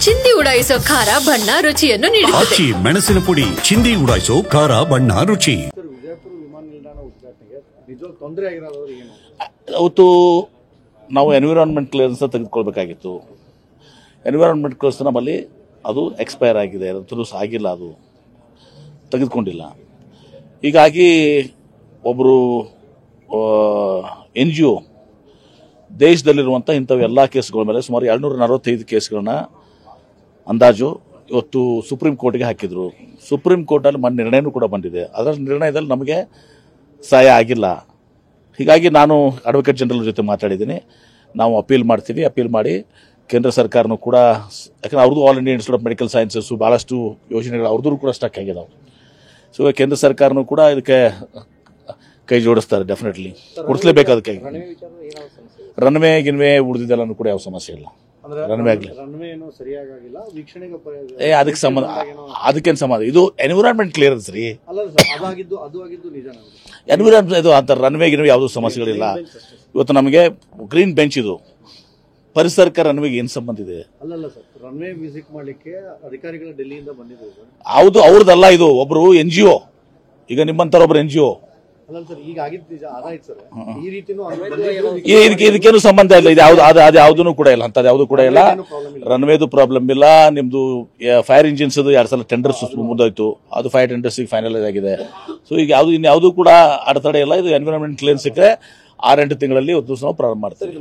ಚಿಂದಿ ಉಡಾಯಿಸೋ ಖಾರ ಬಣ್ಣ ರುಚಿಯನ್ನು ನೀಡುತ್ತದೆ. ಮೆಣಸಿನ ಪುಡಿ ಚಿಂದಿ ಉಡಾಯಿಸೋ ಖಾರ ಬಣ್ಣ ರುಚಿ. ವಿಜಯಪುರ ವಿಮಾನ ನಿಲ್ದಾಣ ಉದ್ಘಾಟನೆಗೆ ನಿಜವಾಗ್ಲೂ ತೊಂದರೆ ಆಗಿರೋದು ಏನು? ಅವತ್ತು ನಾವು ಎನ್ವಿರಾನ್ಮೆಂಟ್ ಕ್ಲಿಯರೆನ್ಸ್ ತೆಗೆದುಕೊಳ್ಬೇಕಾಗಿತ್ತು. ಎನ್ವಿರಾನ್ಮೆಂಟ್ ಕ್ಲಿಯರೆನ್ಸ್ ನಮ್ಮಲ್ಲಿ ಅದು ಎಕ್ಸ್ಪೈರ್ ಆಗಿದೆ, ಅದು ಆಗಿಲ್ಲ, ಅದು ತೆಗೆದುಕೊಂಡಿಲ್ಲ. ಹೀಗಾಗಿ ಒಬ್ಬರು NGO ದೇಶದಲ್ಲಿರುವಂಥ ಇಂಥವೆಲ್ಲ ಕೇಸ್ಗಳ ಮೇಲೆ ಸುಮಾರು 245 ಕೇಸ್ಗಳನ್ನ ಅಂದಾಜು ಇವತ್ತು ಸುಪ್ರೀಂ ಕೋರ್ಟ್ಗೆ ಹಾಕಿದ್ರು. ಸುಪ್ರೀಂ ಕೋರ್ಟಲ್ಲಿ ನಿರ್ಣಯನೂ ಕೂಡ ಬಂದಿದೆ. ಅದರ ನಿರ್ಣಯದಲ್ಲಿ ನಮಗೆ ಸಹಾಯ ಆಗಿಲ್ಲ. ಹೀಗಾಗಿ ನಾನು ಅಡ್ವೊಕೇಟ್ ಜನರಲ್ ಜೊತೆ ಮಾತಾಡಿದ್ದೀನಿ. ನಾವು ಅಪೀಲ್ ಮಾಡ್ತೀವಿ. ಅಪೀಲ್ ಮಾಡಿ ಕೇಂದ್ರ ಸರ್ಕಾರನೂ ಕೂಡ, ಯಾಕಂದ್ರೆ ಅವ್ರದ್ದು all India institute of medical sciences ಭಾಳಷ್ಟು ಯೋಜನೆಗಳು ಅವ್ರದ್ದು ಕೂಡ ಸ್ಟಕ್ ಆಗಿದಾವೆ. ಸೊ ಕೇಂದ್ರ ಸರ್ಕಾರನೂ ಕೂಡ ಇದಕ್ಕೆ ಕೈ ಜೋಡಿಸ್ತಾರೆ. ಡೆಫಿನೆಟ್ಲಿ ಕೊಡಿಸ್ಲೇಬೇಕು. ಅದಕ್ಕೆ ರನ್ವೇ ಗಿನ್ವೇ ಉಳಿದಿದ್ದೆಲ್ಲೂ ಕೂಡ ಯಾವ ಸಮಸ್ಯೆ ಇಲ್ಲ. ರನ್ವೇ ಆಗಲಿ, ಅದಕ್ಕೆ ಸಂಬಂಧ, ಅದಕ್ಕೇನು ಸಂಬಂಧ? ಇದು ಎನ್ವಿರಾನ್ಮೆಂಟ್ ಕ್ಲಿಯರೆನ್ಸ್ ರೀ. ಎನ್ವಿರಾನ್ಮೆಂಟ್ ಇದು ಅಂತ ರನ್ವೇ ಗಿನ್ವೇ ಯಾವುದೂ ಸಮಸ್ಯೆಗಳಿಲ್ಲ. ಇವತ್ತು ನಮಗೆ ಗ್ರೀನ್ ಬೆಂಚ್, ಇದು ಪರಿಸರಕ್ಕೆ ರನ್ವೇಗೆ ಏನು ಸಂಬಂಧ ಇದೆ? ರನ್ವೇ ವಿಸಿಟ್ ಮಾಡಲಿಕ್ಕೆ ಅಧಿಕಾರಿಗಳು ಡೆಲ್ಲಿಯಿಂದ ಬಂದಿದ್ದಾರೆ. ಹೌದು, ಅವ್ರದ್ದಲ್ಲ, ಇದು ಒಬ್ರು NGO. ಈಗ ನಿಮ್ಮಂತರ ಒಬ್ರು NGO. ಇದಕ್ಕೇನು ಸಂಬಂಧ ಇಲ್ಲ. ಇದು ಯಾವ್ದು ಅದು ಯಾವುದೂ ಕೂಡ ಇಲ್ಲ, ಅಂತದ್ದು ಯಾವುದು ಕೂಡ ಇಲ್ಲ. ರನ್ವೇದು ಪ್ರಾಬ್ಲಮ್ ಇಲ್ಲ. ನಿಮ್ದು ಫೈರ್ ಇಂಜಿನ್ಸ್ 2 ಸಲ ಟೆಂಡರ್ಸ್ ಮುಂದಾಯ್ತು, ಅದು 5 ಟೆಂಡರ್ಸ್ ಫೈನಲೈಸ್ ಆಗಿದೆ. ಸೊ ಈಗ ಇನ್ಯಾವುದೂ ಕೂಡ ಅಡೆತಡೆ ಇಲ್ಲ. ಇದು ಎನ್ವಿರಾನ್ಮೆಂಟ್ ಕ್ಲಿಯರೆನ್ಸ್ ಸಿಕ್ಕರೆ 6-8 ತಿಂಗಳಲ್ಲಿ ನಾವು ಪ್ರಾರಂಭ ಮಾಡ್ತೀವಿ.